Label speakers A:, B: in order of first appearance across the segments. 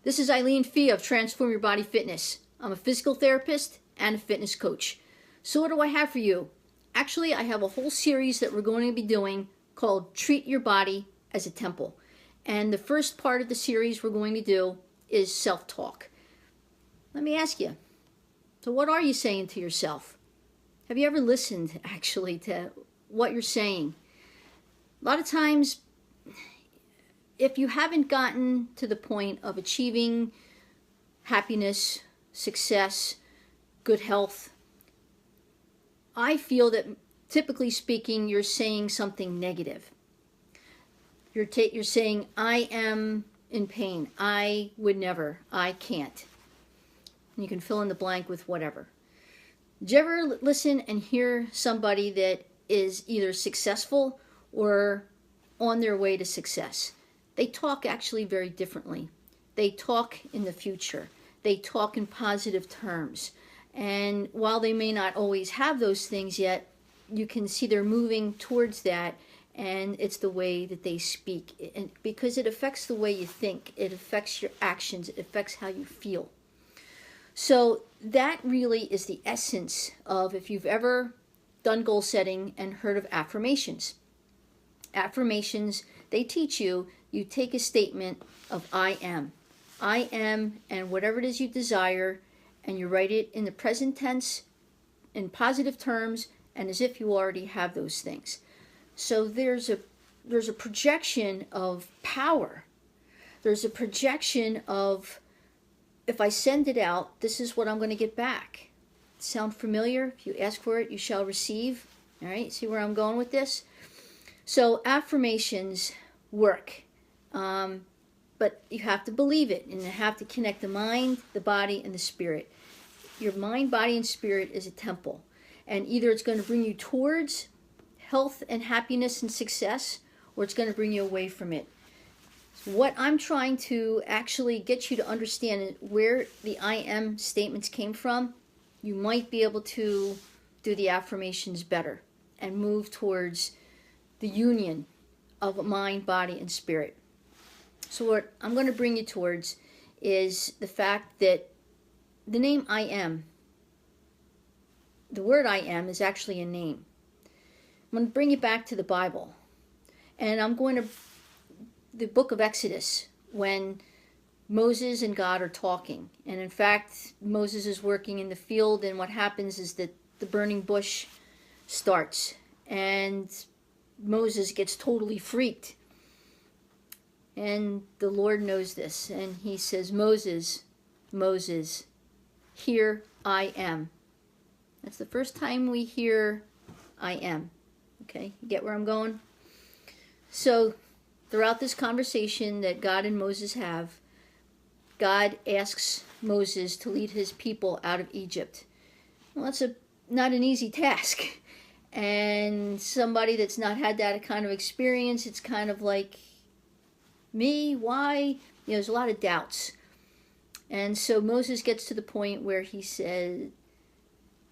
A: This is Eileen Fee of Transform Your Body Fitness. I'm a physical therapist and a fitness coach. So what do I have for you? Actually, I have a whole series that we're going to be doing called Treat Your Body as a Temple. And the first part of the series we're going to do is self-talk. Let me ask you, so what are you saying to yourself? Have you ever listened, actually, to what you're saying? A lot of times, if you haven't gotten to the point of achieving happiness, success, good health, I feel that typically speaking, you're saying something negative. You're saying, I am in pain. I would never. I can't. And you can fill in the blank with whatever. Did you ever listen and hear somebody that is either successful or on their way to success? They talk actually very differently. They talk in the future. They talk in positive terms. And while they may not always have those things yet, you can see they're moving towards that, and it's the way that they speak. And because it affects the way you think, it affects your actions, it affects how you feel. So that really is the essence of, if you've ever done goal setting and heard of affirmations. Affirmations, they teach you, you take a statement of I am, and whatever it is you desire, and you write it in the present tense, in positive terms, and as if you already have those things. So there's a projection of power. There's a projection of, if I send it out, this is what I'm going to get back. Sound familiar? If you ask for it, you shall receive. All right, see where I'm going with this? So affirmations work. But you have to believe it, and you have to connect the mind, the body, and the spirit. Your mind, body, and spirit is a temple. And either it's going to bring you towards health and happiness and success, or it's going to bring you away from it. What I'm trying to actually get you to understand is where the I am statements came from. You might be able to do the affirmations better and move towards the union of mind, body, and spirit. So what I'm going to bring you towards is the fact that the name I am, the word I am is actually a name. I'm going to bring you back to the Bible. And I'm going to, the book of Exodus, when Moses and God are talking. And in fact, Moses is working in the field, and what happens is that the burning bush starts. And Moses gets totally freaked. And the Lord knows this, and he says, Moses, Moses, here I am. That's the first time we hear I am. Okay, you get where I'm going? So throughout this conversation that God and Moses have, God asks Moses to lead his people out of Egypt. Well, that's not an easy task. And somebody that's not had that kind of experience, it's kind of like, me? Why? You know, there's a lot of doubts. And so Moses gets to the point where he said,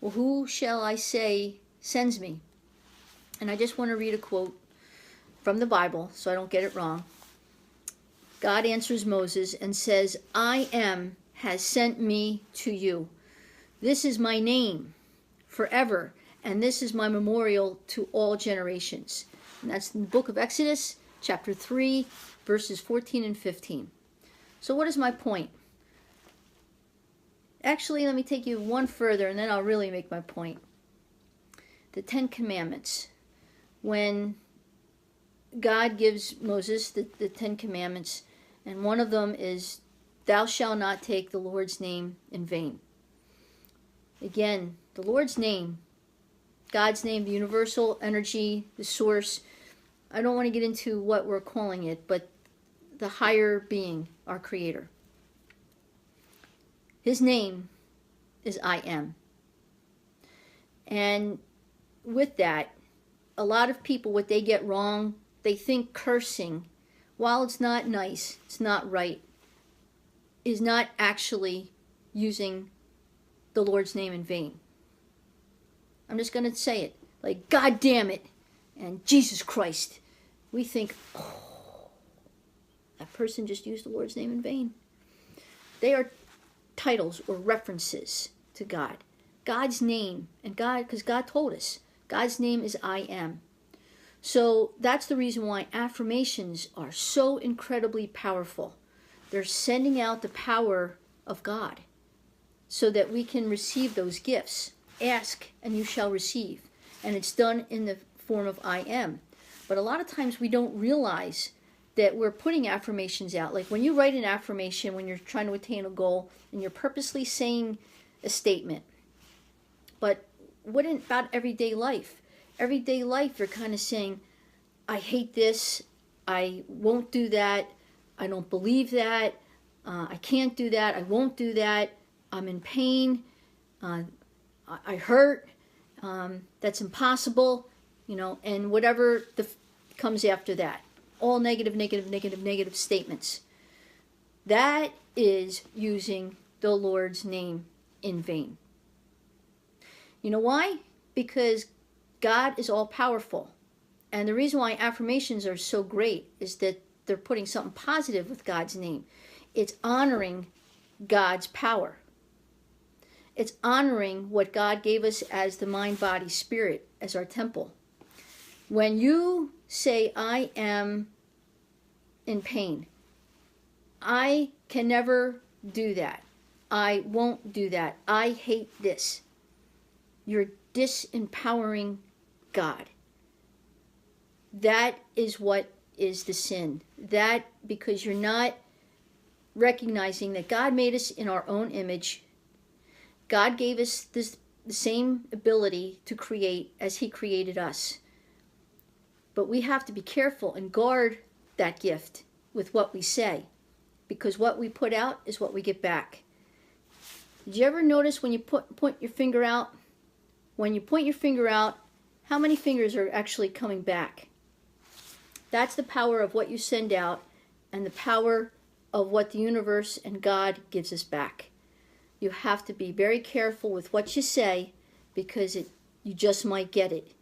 A: well, who shall I say sends me? And I just want to read a quote from the Bible so I don't get it wrong. God answers Moses and says, I am has sent me to you. This is my name forever, and this is my memorial to all generations. And that's in the book of Exodus, chapter 3, verses 14 and 15. So what is my point? Actually, let me take you one further, and then I'll really make my point. The Ten Commandments. When God gives Moses the Ten Commandments, and one of them is, thou shalt not take the Lord's name in vain. Again, the Lord's name, God's name, the universal energy, the source. I don't want to get into what we're calling it, but the higher being, our creator. His name is I am. And with that, a lot of people, what they get wrong, they think cursing, while it's not nice, it's not right, is not actually using the Lord's name in vain. I'm just going to say it, like, God damn it, and Jesus Christ. We think, oh, that person just used the Lord's name in vain. They are titles or references to God. God's name, and God, because God told us, God's name is I am. So that's the reason why affirmations are so incredibly powerful. They're sending out the power of God so that we can receive those gifts. Ask and you shall receive. And it's done in the form of I am. But a lot of times we don't realize that we're putting affirmations out. Like when you write an affirmation, when you're trying to attain a goal, and you're purposely saying a statement. But what about everyday life? Everyday life, you're kind of saying, I hate this, I won't do that, I don't believe that, I can't do that, I won't do that, I'm in pain, I hurt, that's impossible, and whatever comes after that. All negative, negative, negative, negative statements. That is using the Lord's name in vain. You know why? Because God is all powerful. And the reason why affirmations are so great is that they're putting something positive with God's name. It's honoring God's power. It's honoring what God gave us as the mind, body, spirit, as our temple. When you say, I am in pain, I can never do that. I won't do that. I hate this. You're disempowering God. That is what is the sin. That because you're not recognizing that God made us in our own image. God gave us the same ability to create as He created us. But we have to be careful and guard that gift with what we say, because what we put out is what we get back. Did you ever notice when you point your finger out? When you point your finger out, how many fingers are actually coming back? That's the power of what you send out and the power of what the universe and God gives us back. You have to be very careful with what you say because you just might get it.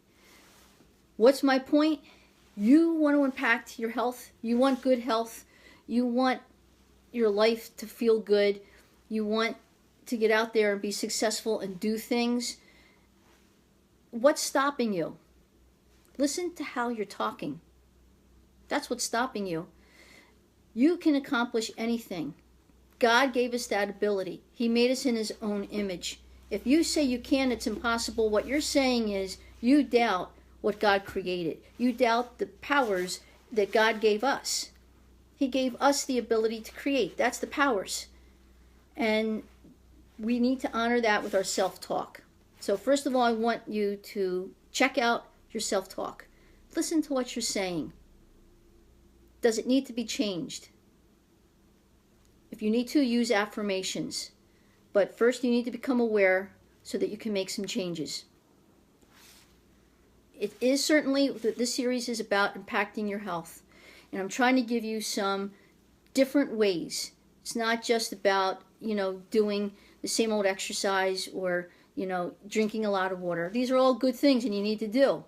A: What's my point? You want to impact your health. You want good health. You want your life to feel good. You want to get out there and be successful and do things. What's stopping you? Listen to how you're talking. That's what's stopping you. You can accomplish anything. God gave us that ability. He made us in His own image. If you say you can, it's impossible. What you're saying is you doubt what God created. You doubt the powers that God gave us. He gave us the ability to create. That's the powers. And we need to honor that with our self-talk. So first of all, I want you to check out your self-talk. Listen to what you're saying. Does it need to be changed? If you need to, use affirmations. But first you need to become aware so that you can make some changes. It is certainly, this series is about impacting your health. And I'm trying to give you some different ways. It's not just about, doing the same old exercise or, drinking a lot of water. These are all good things and you need to do.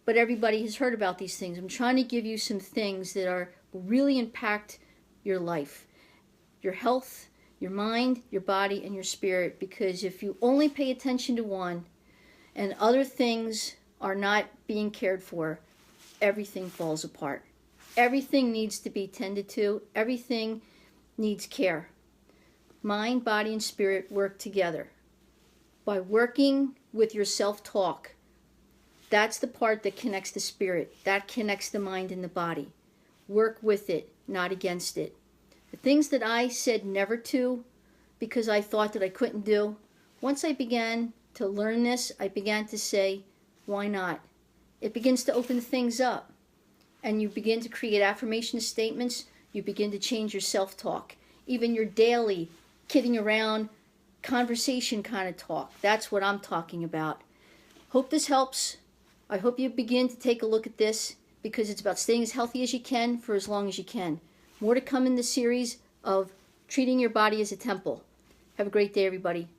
A: But everybody has heard about these things. I'm trying to give you some things that will really impact your life, your health, your mind, your body, and your spirit. Because if you only pay attention to one and other things are not being cared for, everything falls apart. Everything needs to be tended to. Everything needs care. Mind, body, and spirit work together. By working with your self-talk, that's the part that connects the spirit. That connects the mind and the body. Work with it, not against it. The things that I said never to because I thought that I couldn't do, once I began to learn this, I began to say, why not? It begins to open things up. And you begin to create affirmation statements. You begin to change your self-talk. Even your daily kidding around, conversation kind of talk. That's what I'm talking about. Hope this helps. I hope you begin to take a look at this because it's about staying as healthy as you can for as long as you can. More to come in the series of treating your body as a temple. Have a great day, everybody.